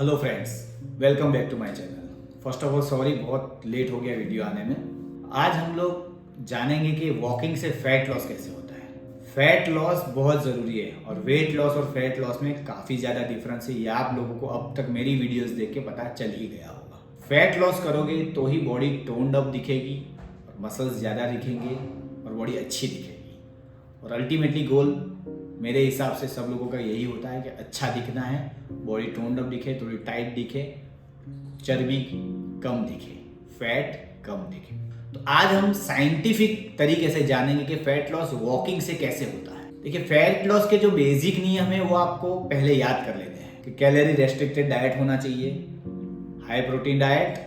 Hello friends, welcome back to my channel. First of all sorry, बहुत late हो गया video आने में। आज हम लोग जानेंगे कि वॉकिंग से फैट लॉस कैसे होता है। फैट लॉस बहुत ज़रूरी है और वेट लॉस और फैट लॉस में काफ़ी ज़्यादा डिफरेंस है। ये आप लोगों को अब तक मेरी वीडियोस देख के पता चल ही गया होगा। फैट लॉस करोगे तो ही बॉडी टोन्ड अप दिखेगी और मसल्स ज़्यादा दिखेंगे और बॉडी अच्छी दिखेगी। और अल्टीमेटली गोल मेरे हिसाब से सब लोगों का यही होता है कि अच्छा दिखना है, बॉडी टोन्ड अप दिखे, थोड़ी टाइट दिखे, चर्बी कम दिखे, फैट कम दिखे। तो आज हम साइंटिफिक तरीके से जानेंगे कि फैट लॉस वॉकिंग से कैसे होता है। देखिए, फैट लॉस के जो बेसिक नियम है वो आपको पहले याद कर लेते हैं कि कैलोरी रेस्ट्रिक्टेड डाइट होना चाहिए, हाई प्रोटीन डाइट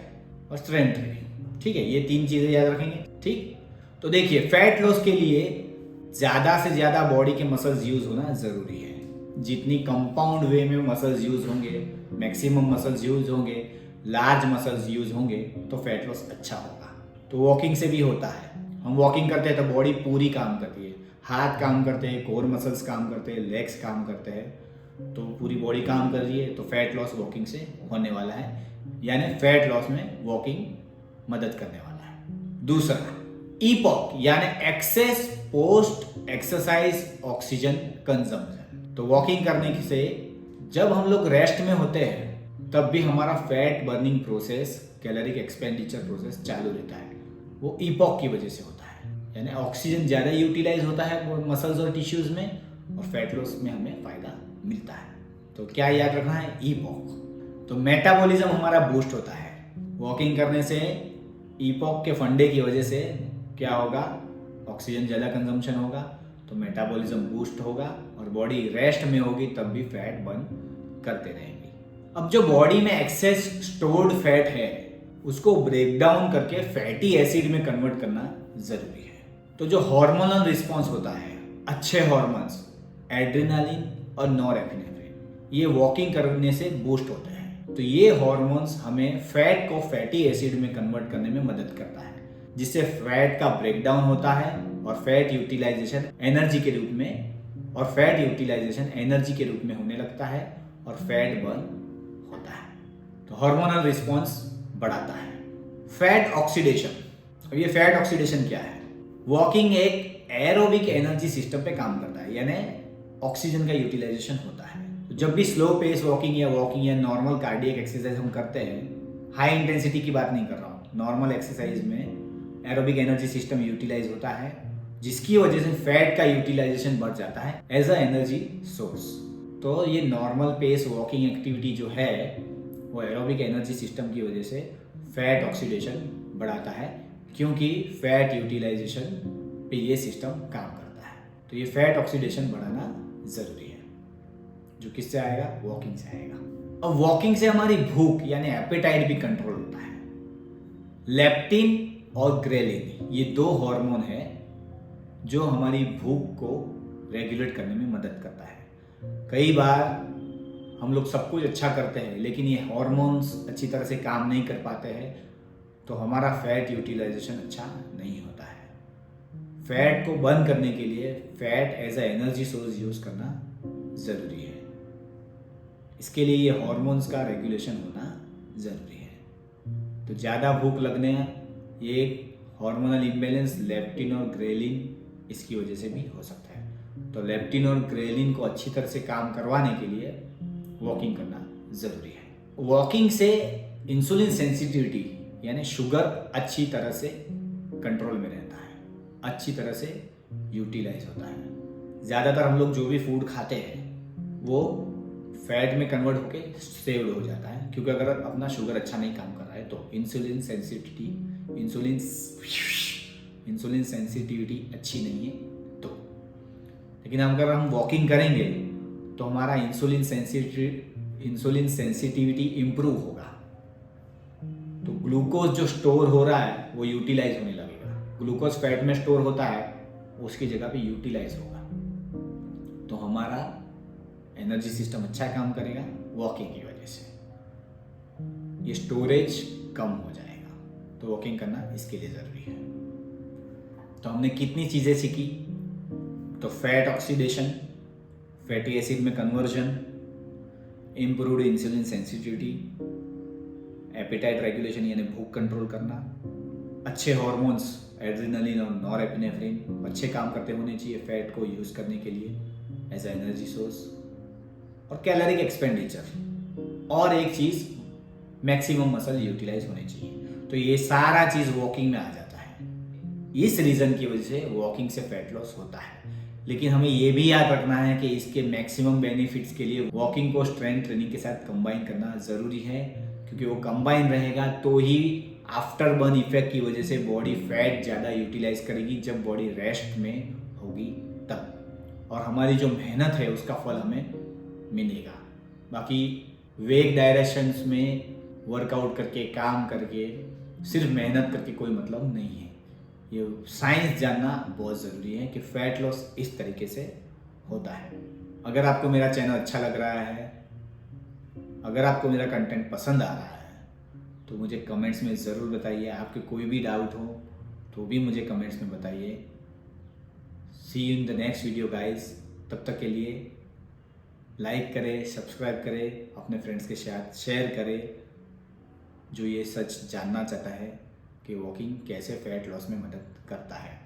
और स्ट्रेंथ ट्रेनिंग। ठीक है, ये तीन चीजें याद रखेंगे। ठीक, तो देखिए, फैट लॉस के लिए ज़्यादा से ज़्यादा बॉडी के मसल्स यूज़ होना ज़रूरी है। जितनी कंपाउंड वे में मसल्स यूज़ होंगे, मैक्सिमम मसल्स यूज़ होंगे, लार्ज मसल्स यूज़ होंगे तो फैट लॉस अच्छा होगा। तो वॉकिंग से भी होता है। हम वॉकिंग करते हैं तो बॉडी पूरी काम करती है, हाथ काम करते हैं, कोर मसल्स काम करते हैं, लेग्स काम करते हैं, तो पूरी बॉडी काम कर रही है। तो फैट लॉस वॉकिंग से होने वाला है, यानी फैट लॉस में वॉकिंग मदद करने वाला है। दूसरा, ईपॉक यानी excess post exercise oxygen consumption. तो वॉकिंग करने से जब हम लोग रेस्ट में होते हैं तब भी हमारा fat burning process, caloric expenditure process चालू रहता है। वो ईपॉक की वजह से होता है, यानी ऑक्सीजन ज़्यादा यूटिलाइज होता है मसल्स और टिश्यूज में और फैट लॉस में हमें फायदा मिलता है। तो क्या याद रखना है? ईपॉक। तो मेटाबॉलिज्म हमारा बूस्ट होता है वॉकिंग करने से। ईपॉक के फंडे की वजह से क्या होगा? ऑक्सीजन ज़्यादा कंजम्पशन होगा तो मेटाबॉलिज्म बूस्ट होगा और बॉडी रेस्ट में होगी तब भी फैट बर्न करते रहेंगे। अब जो बॉडी में एक्सेस स्टोर्ड फैट है उसको ब्रेक डाउन करके फैटी एसिड में कन्वर्ट करना जरूरी है। तो जो हार्मोनल रिस्पॉन्स होता है, अच्छे हार्मोन्स एड्रेनालिन और नॉरएपिनेफ्रिन, ये वॉकिंग करने से बूस्ट होते हैं। तो ये हार्मोन्स हमें फैट को फैटी एसिड में कन्वर्ट करने में मदद करता है, जिससे फैट का ब्रेकडाउन होता है और फैट यूटिलाइजेशन एनर्जी के रूप में होने लगता है और फैट बर्न होता है। तो हार्मोनल रिस्पॉन्स बढ़ाता है। Fat oxidation. अब ये फैट ऑक्सीडेशन क्या है? वॉकिंग एक एरोबिक एनर्जी सिस्टम पे काम करता है, यानी ऑक्सीजन का यूटिलाइजेशन होता है। तो जब भी स्लो पेस वॉकिंग या नॉर्मल कार्डियक एक्सरसाइज हम करते हैं, हाई इंटेंसिटी की बात नहीं कर रहा हूँ, नॉर्मल एक्सरसाइज में एरोबिक एनर्जी सिस्टम यूटिलाइज होता है, जिसकी वजह से फैट का यूटिलाइजेशन बढ़ जाता है एज अ एनर्जी सोर्स। तो ये नॉर्मल पेस वॉकिंग एक्टिविटी जो है वो एरोबिक एनर्जी सिस्टम की वजह से फैट ऑक्सीडेशन बढ़ाता है, क्योंकि फैट यूटिलाइजेशन पे ये सिस्टम काम करता है। तो ये फैट ऑक्सीडेशन बढ़ाना जरूरी है, जो किससे आएगा? वॉकिंग से आएगा। अब वॉकिंग से हमारी भूख यानी एपेटाइट भी कंट्रोल होता है। लेप्टिन और ग्रेलिन, ये दो हार्मोन है जो हमारी भूख को रेगुलेट करने में मदद करता है। कई बार हम लोग सब कुछ अच्छा करते हैं लेकिन ये हार्मोन्स अच्छी तरह से काम नहीं कर पाते हैं, तो हमारा फैट यूटिलाइजेशन अच्छा नहीं होता है। फैट को बर्न करने के लिए fat as a energy source use करना जरूरी है। इसके लिए ये हार्मोन्स का रेगुलेशन होना जरूरी है। तो ज़्यादा भूख लगने, ये हार्मोनल इम्बैलेंस लेप्टिन और ग्रेलिन, इसकी वजह से भी हो सकता है। तो लेप्टिन और ग्रेलिन को अच्छी तरह से काम करवाने के लिए वॉकिंग करना ज़रूरी है। वॉकिंग से इंसुलिन सेंसिटिविटी यानी शुगर अच्छी तरह से कंट्रोल में रहता है, अच्छी तरह से यूटिलाइज होता है। ज़्यादातर हम लोग जो भी फूड खाते हैं वो फैट में कन्वर्ट होके सेव्ड हो जाता है, क्योंकि अगर अपना शुगर अच्छा नहीं काम कर रहा है तो इंसुलिन सेंसिटिविटी अच्छी नहीं है। तो लेकिन अगर हम वॉकिंग करेंगे तो हमारा इंसुलिन सेंसिटिविटी इंप्रूव होगा। तो ग्लूकोज जो स्टोर हो रहा है वो यूटिलाइज होने लगेगा। ग्लूकोज फैट में स्टोर होता है, उसकी जगह पे यूटिलाइज होगा, तो हमारा एनर्जी सिस्टम अच्छा काम करेगा। वॉकिंग की वजह से ये स्टोरेज कम हो जाएगा। तो वॉकिंग करना इसके लिए ज़रूरी है। तो हमने कितनी चीज़ें सीखी? तो फैट ऑक्सीडेशन, फैटी एसिड में conversion, improved insulin sensitivity, appetite regulation यानी भूख कंट्रोल करना, अच्छे हॉर्मोन्स एड्रेनलिन और नॉरएपिनेफ्रिन अच्छे काम करते होने चाहिए फैट को यूज़ करने के लिए एज एनर्जी सोर्स, और कैलोरिक एक्सपेंडिचर, और एक चीज़ मैक्सिमम मसल यूटिलाइज होनी चाहिए। तो ये सारा चीज़ वॉकिंग में आ जाता है। इस रीज़न की वजह से वॉकिंग से फैट लॉस होता है। लेकिन हमें ये भी याद रखना है कि इसके मैक्सिमम बेनिफिट्स के लिए वॉकिंग को स्ट्रेंथ ट्रेनिंग के साथ कंबाइन करना ज़रूरी है, क्योंकि वो कंबाइन रहेगा तो ही आफ्टर बर्न इफेक्ट की वजह से बॉडी फैट ज़्यादा यूटिलाइज करेगी जब बॉडी रेस्ट में होगी तब, और हमारी जो मेहनत है उसका फल हमें मिलेगा। बाकी वेग डायरेक्शंस में वर्कआउट करके, काम करके, सिर्फ मेहनत करके कोई मतलब नहीं है। ये साइंस जानना बहुत ज़रूरी है कि फैट लॉस इस तरीके से होता है। अगर आपको मेरा चैनल अच्छा लग रहा है, अगर आपको मेरा कंटेंट पसंद आ रहा है, तो मुझे कमेंट्स में ज़रूर बताइए। आपके कोई भी डाउट हो तो भी मुझे कमेंट्स में बताइए। See you in the next video guys. तब तक के लिए लाइक करें, सब्सक्राइब करें, अपने फ्रेंड्स के साथ शेयर करें जो ये सच जानना चाहता है कि वॉकिंग कैसे फैट लॉस में मदद करता है।